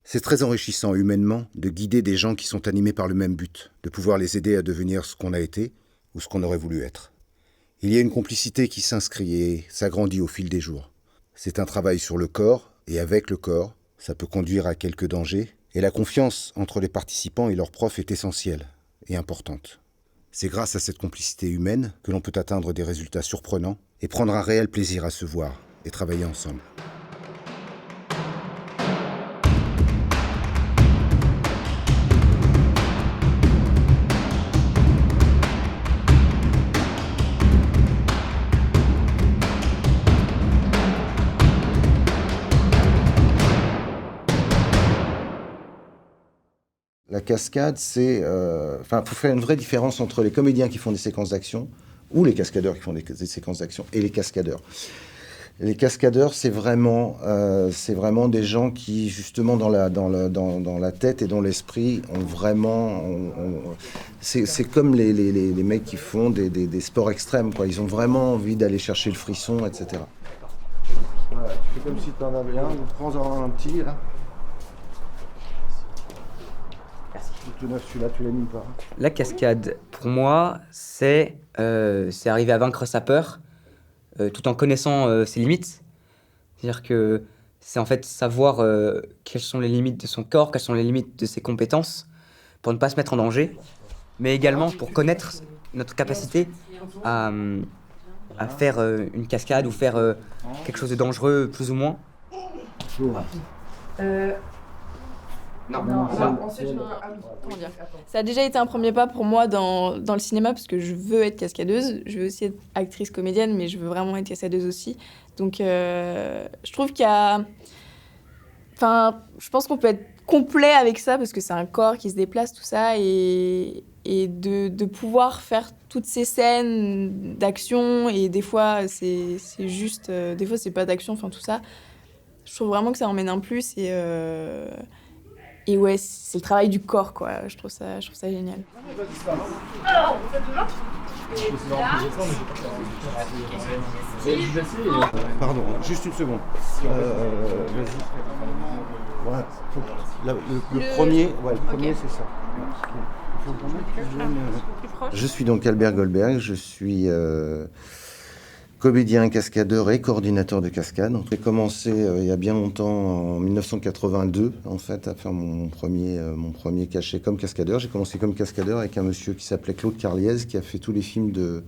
C'est très enrichissant humainement de guider des gens qui sont animés par le même but, de pouvoir les aider à devenir ce qu'on a été ou ce qu'on aurait voulu être. Il y a une complicité qui s'inscrit et s'agrandit au fil des jours. C'est un travail sur le corps et avec le corps, ça peut conduire à quelques dangers, et la confiance entre les participants et leurs profs est essentielle et importante. C'est grâce à cette complicité humaine que l'on peut atteindre des résultats surprenants et prendre un réel plaisir à se voir et travailler ensemble. La cascade, faut faire une vraie différence entre les comédiens qui font des séquences d'action ou les cascadeurs qui font des séquences d'action et les cascadeurs. Les cascadeurs, c'est vraiment des gens qui, justement, dans la tête et dans l'esprit, ont vraiment... c'est comme les mecs qui font des sports extrêmes, quoi. Ils ont vraiment envie d'aller chercher le frisson, etc. Voilà, tu fais comme si tu en avais un, prends-en un petit, là. Celui-là, tu l'animes pas. La cascade, pour moi, c'est arriver à vaincre sa peur tout en connaissant ses limites. C'est-à-dire que c'est en fait savoir quelles sont les limites de son corps, quelles sont les limites de ses compétences pour ne pas se mettre en danger, mais également pour connaître notre capacité à faire une cascade ou faire quelque chose de dangereux plus ou moins. Ensuite, comment dire, ça a déjà été un premier pas pour moi dans le cinéma parce que je veux être cascadeuse, je veux aussi être actrice comédienne, mais je veux vraiment être cascadeuse aussi. Donc, je trouve qu'il y a... Enfin, je pense qu'on peut être complet avec ça parce que c'est un corps qui se déplace, tout ça, et de pouvoir faire toutes ces scènes d'action, et des fois, c'est juste... des fois, c'est pas d'action, enfin, tout ça. Je trouve vraiment que ça emmène un plus, et ouais, c'est le travail du corps, quoi. Je trouve ça génial. Pardon, juste une seconde. Vas-y. Voilà. Le premier, c'est ça. Je suis donc Albert Goldberg, je suis comédien, cascadeur et coordinateur de cascade. J'ai commencé il y a bien longtemps, en 1982, en fait, à faire mon premier cachet comme cascadeur. J'ai commencé comme cascadeur avec un monsieur qui s'appelait Claude Carliez, qui a fait tous les films de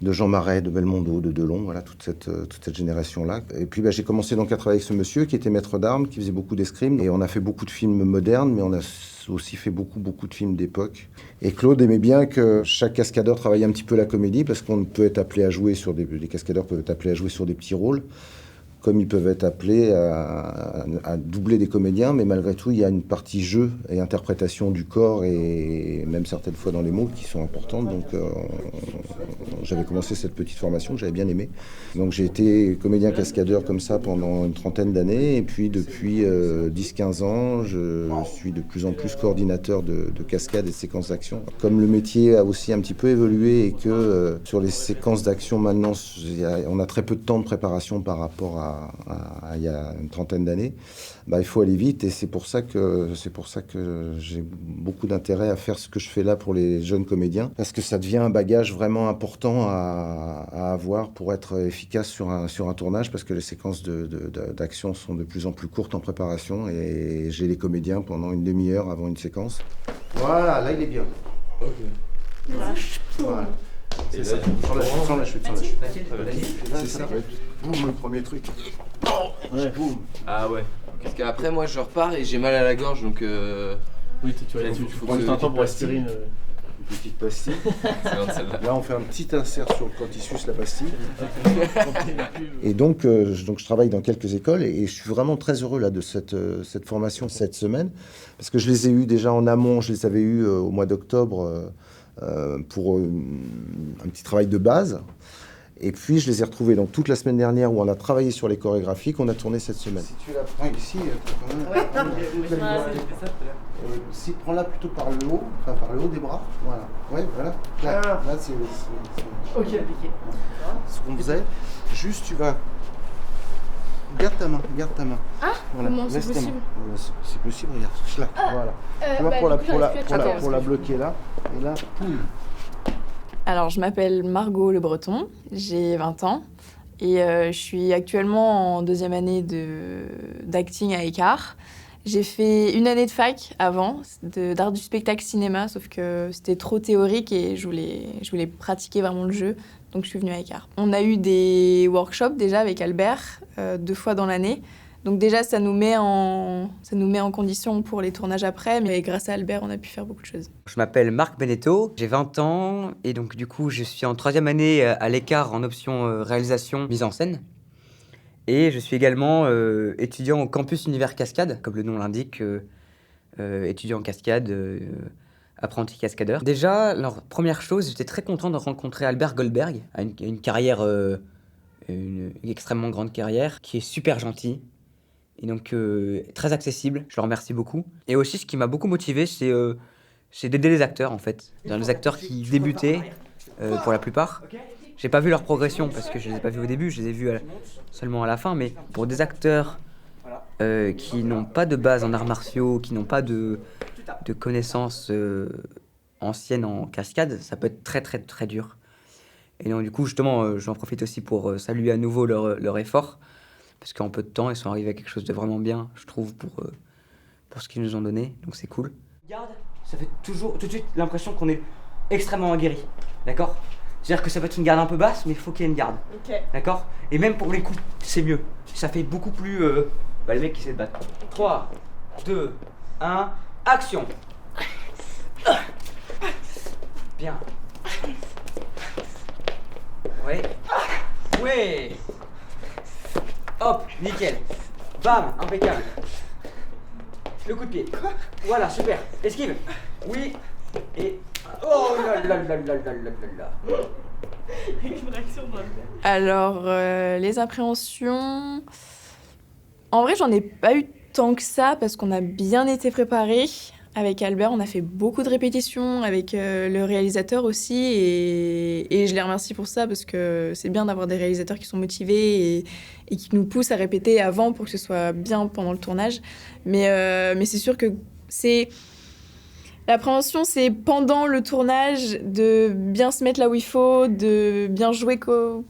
Jean Marais, de Belmondo, de Delon, voilà, toute cette génération-là. Et puis j'ai commencé donc à travailler avec ce monsieur qui était maître d'armes, qui faisait beaucoup d'escrime. Et on a fait beaucoup de films modernes, mais on a aussi fait beaucoup de films d'époque. Et Claude aimait bien que chaque cascadeur travaille un petit peu la comédie, parce qu'on peut être appelé à jouer les cascadeurs peuvent être appelés à jouer sur des petits rôles, comme ils peuvent être appelés à doubler des comédiens, mais malgré tout, il y a une partie jeu et interprétation du corps, et même certaines fois dans les mots, qui sont importantes. Donc j'avais commencé cette petite formation que j'avais bien aimée. Donc j'ai été comédien cascadeur comme ça pendant une trentaine d'années, et puis depuis 10-15 ans, je suis de plus en plus coordinateur de cascades et de séquences d'action. Comme le métier a aussi un petit peu évolué, et que sur les séquences d'action maintenant, on a très peu de temps de préparation par rapport à il y a une trentaine d'années, il faut aller vite, et c'est pour ça que j'ai beaucoup d'intérêt à faire ce que je fais là pour les jeunes comédiens, parce que ça devient un bagage vraiment important à avoir pour être efficace sur un tournage, parce que les séquences d'action sont de plus en plus courtes en préparation, et j'ai les comédiens pendant une demi-heure avant une séquence. Voilà, là il est bien. Ok. Voilà. C'est ça. Sans la chute. C'est ça. Boum, le premier truc. Ouais. Boum. Ah ouais. Parce qu'après, moi, je repars et j'ai mal à la gorge, donc... Oui, tu prends un temps pour aspirine. Une petite pastille. Là, on fait un petit insert quand il suce la pastille. Et donc je travaille dans quelques écoles, et je suis vraiment très heureux là de cette formation cette semaine, parce que je les ai eus déjà en amont. Je les avais eus au mois d'octobre pour un petit travail de base. Et puis, je les ai retrouvés donc toute la semaine dernière, où on a travaillé sur les chorégraphies qu'on a tournées cette semaine. Si tu la prends ici, si prends-la plutôt par le haut, par le haut des bras. Voilà. Ouais, voilà. Là, c'est Ok. ce qu'on faisait. Juste, tu vas Garde ta main, garde ta main. Ah, Voilà, comment c'est laisse ta main. possible C'est possible, regarde, là, voilà. Tu vois, bah, pour la, du coup, pour la, j'arrive plus pour à la, traiter, pour la parce que bloquer là, et là, poum. Alors, je m'appelle Margot Le Breton, j'ai 20 ans et je suis actuellement en 2e année d'acting à Écart. J'ai fait une année de fac avant, d'art du spectacle cinéma, sauf que c'était trop théorique et je voulais pratiquer vraiment le jeu, donc je suis venue à Écart. On a eu des workshops déjà avec Albert, 2 fois dans l'année. Donc déjà, ça nous met en condition pour les tournages après, mais grâce à Albert, on a pu faire beaucoup de choses. Je m'appelle Marc Beneteau, j'ai 20 ans et donc du coup je suis en 3e année à l'Écart en option réalisation mise en scène. Et je suis également étudiant au campus Univers Cascade, comme le nom l'indique, étudiant en cascade, apprenti cascadeur. Déjà, alors, première chose, j'étais très content de rencontrer Albert Goldberg, a une carrière, une extrêmement grande carrière, qui est super gentil. Et donc très accessible, je le remercie beaucoup. Et aussi ce qui m'a beaucoup motivé, c'est d'aider les acteurs en fait. Les acteurs qui débutaient, pour la plupart. J'ai pas vu leur progression parce que je les ai pas vus au début, je les ai vus seulement à la fin. Mais pour des acteurs qui n'ont pas de base en arts martiaux, qui n'ont pas de connaissances anciennes en cascade, ça peut être très très très dur. Et donc du coup justement, j'en profite aussi pour saluer à nouveau leur effort. Parce qu'en peu de temps, ils sont arrivés à quelque chose de vraiment bien, je trouve, pour ce qu'ils nous ont donné. Donc c'est cool. Garde, ça fait toujours tout de suite l'impression qu'on est extrêmement aguerri. D'accord ? C'est-à-dire que ça peut être une garde un peu basse, mais il faut qu'il y ait une garde. Ok. D'accord ? Et même pour les coups, c'est mieux. Ça fait beaucoup plus... le mec qui sait se battre. 3, 2, 1, action ! Bien. Ouais. Ouais. Hop, nickel. Bam, impeccable. Le coup de pied. Voilà, super. Esquive. Oui. Et... Oh là là là là là là là. Alors, les appréhensions... En vrai, j'en ai pas eu tant que ça parce qu'on a bien été préparés. Avec Albert, on a fait beaucoup de répétitions, avec le réalisateur aussi, et je les remercie pour ça parce que c'est bien d'avoir des réalisateurs qui sont motivés et qui nous poussent à répéter avant pour que ce soit bien pendant le tournage. Mais c'est sûr que l'appréhension, c'est pendant le tournage de bien se mettre là où il faut, de bien jouer comme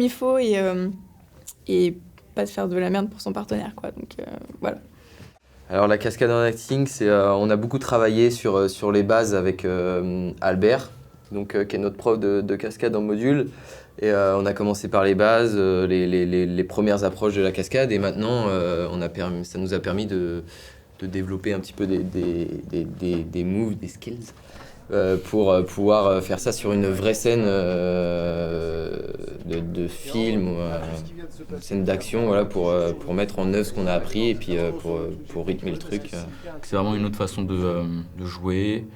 il faut et pas de faire de la merde pour son partenaire, quoi. Donc voilà. Alors la cascade en acting, on a beaucoup travaillé sur les bases avec Albert, qui est notre prof de cascade en module. Et on a commencé par les bases, les premières approches de la cascade, et maintenant ça nous a permis de développer un petit peu des moves, des skills, pour pouvoir faire ça sur une vraie scène de film, une scène d'action, voilà, pour mettre en œuvre ce qu'on a appris et puis pour rythmer le truc. C'est vraiment une autre façon de jouer,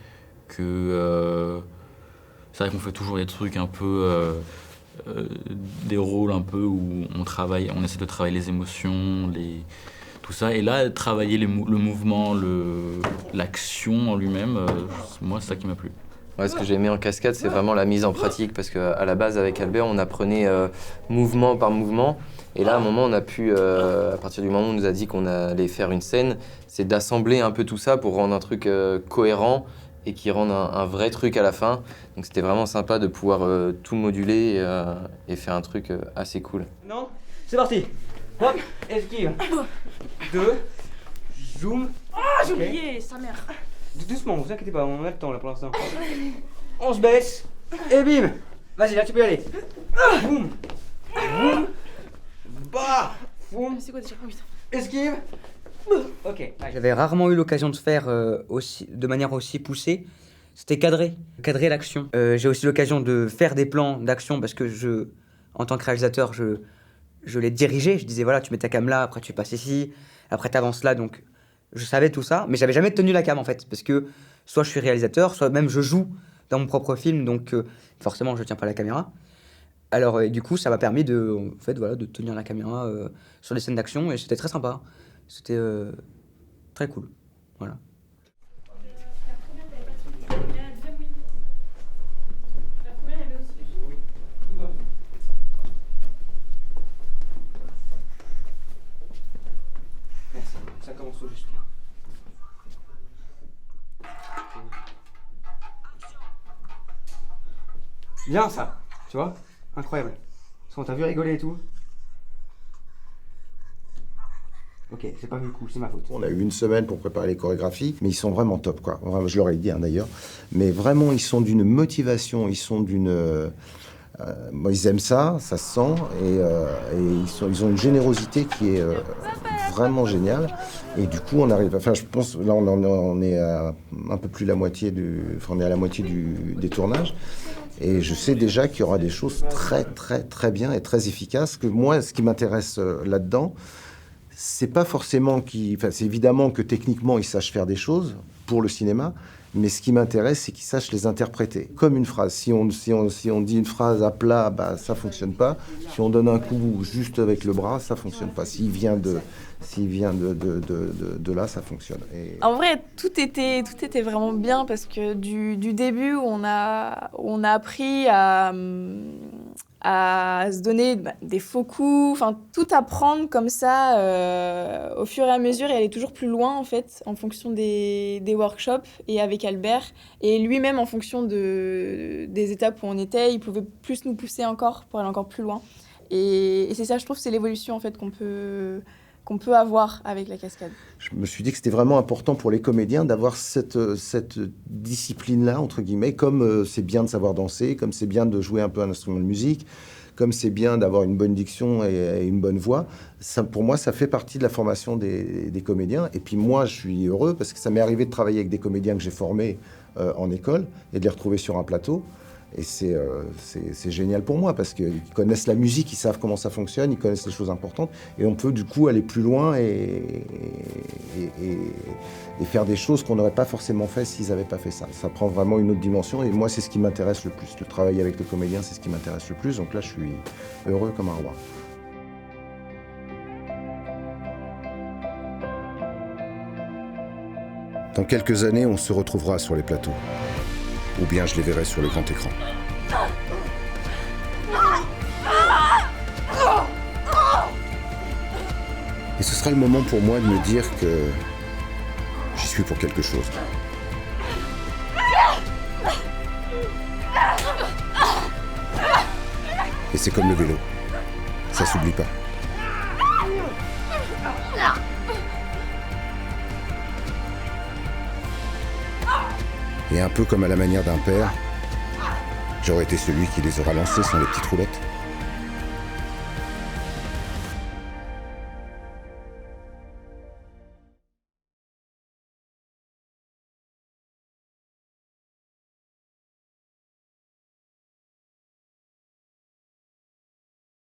que c'est vrai qu'on fait toujours des trucs un peu, des rôles un peu où on essaie de travailler les émotions, tout ça, et là travailler le mouvement, l'action en lui-même, moi c'est ça qui m'a plu. Ouais, ce que j'ai aimé en cascade, c'est vraiment la mise en pratique, parce qu'à la base, avec Albert, on apprenait mouvement par mouvement. Et là, à un moment, on a pu, à partir du moment où on nous a dit qu'on allait faire une scène, c'est d'assembler un peu tout ça pour rendre un truc cohérent et qui rende un vrai truc à la fin. Donc c'était vraiment sympa de pouvoir tout moduler et faire un truc assez cool. Non, c'est parti. Hop, esquive. 2, zoom. Ah, j'ai oublié, sa mère. Doucement, vous inquiétez pas, on a le temps là pour l'instant. On se baisse, et bim. Vas-y, là tu peux y aller. Boum. Boum. Bah. Boum. C'est quoi déjà? Oh, putain. Esquive. Ok. J'avais rarement eu l'occasion de faire de manière aussi poussée. C'était cadrer l'action. J'ai aussi l'occasion de faire des plans d'action parce que en tant que réalisateur, je les dirigeais. Je disais voilà, tu mets ta cam là, après tu passes ici, après tu avances là. Donc je savais tout ça, mais j'avais jamais tenu la cam en fait, parce que soit je suis réalisateur, soit même je joue dans mon propre film, donc forcément je tiens pas la caméra. Alors du coup, ça m'a permis de tenir la caméra sur les scènes d'action et c'était très sympa. C'était très cool. Voilà. commence tout juste. Bien ça, tu vois? Incroyable. Parce qu'on t'a vu rigoler et tout. Ok, c'est pas vu le coup, c'est ma faute. On a eu une semaine pour préparer les chorégraphies, mais ils sont vraiment top, quoi. Vraiment, je leur ai dit d'ailleurs. Mais vraiment, ils sont d'une motivation, ils sont d'une... Moi, ils aiment ça, ça se sent, et ils ont une générosité qui est vraiment géniale. Et du coup, on arrive, enfin, je pense, là, on est à un peu plus la moitié on est à la moitié des tournages. Et je sais déjà qu'il y aura des choses très, très, très bien et très efficaces. Que moi, ce qui m'intéresse là-dedans, c'est pas forcément c'est évidemment que techniquement, ils sachent faire des choses pour le cinéma. Mais ce qui m'intéresse, c'est qu'ils sachent les interpréter. Comme une phrase. Si on dit une phrase à plat, bah, ça fonctionne pas. Si on donne un coup juste avec le bras, ça fonctionne pas. S'il vient de là, ça fonctionne. Et... En vrai, tout était vraiment bien parce que du début, on a appris à se donner des faux coups, enfin tout apprendre comme ça au fur et à mesure et aller toujours plus loin en fait en fonction des workshops et avec Albert et lui-même en fonction des étapes où on était, il pouvait plus nous pousser encore pour aller encore plus loin et c'est ça je trouve c'est l'évolution en fait qu'on peut avoir avec la cascade. Je me suis dit que c'était vraiment important pour les comédiens d'avoir cette discipline-là, entre guillemets, comme c'est bien de savoir danser, comme c'est bien de jouer un peu un instrument de musique, comme c'est bien d'avoir une bonne diction et une bonne voix. Ça, pour moi, ça fait partie de la formation des comédiens. Et puis moi, je suis heureux parce que ça m'est arrivé de travailler avec des comédiens que j'ai formés en école et de les retrouver sur un plateau. Et c'est génial pour moi parce qu'ils connaissent la musique, ils savent comment ça fonctionne, ils connaissent les choses importantes. Et on peut du coup aller plus loin et faire des choses qu'on n'aurait pas forcément fait s'ils n'avaient pas fait ça. Ça prend vraiment une autre dimension et moi c'est ce qui m'intéresse le plus. Le travail avec le comédien, c'est ce qui m'intéresse le plus. Donc là je suis heureux comme un roi. Dans quelques années, on se retrouvera sur les plateaux. Ou bien je les verrai sur le grand écran. Et ce sera le moment pour moi de me dire que j'y suis pour quelque chose. Et c'est comme le vélo, ça s'oublie pas. Et un peu comme à la manière d'un père, j'aurais été celui qui les aura lancés sans les petites roulettes.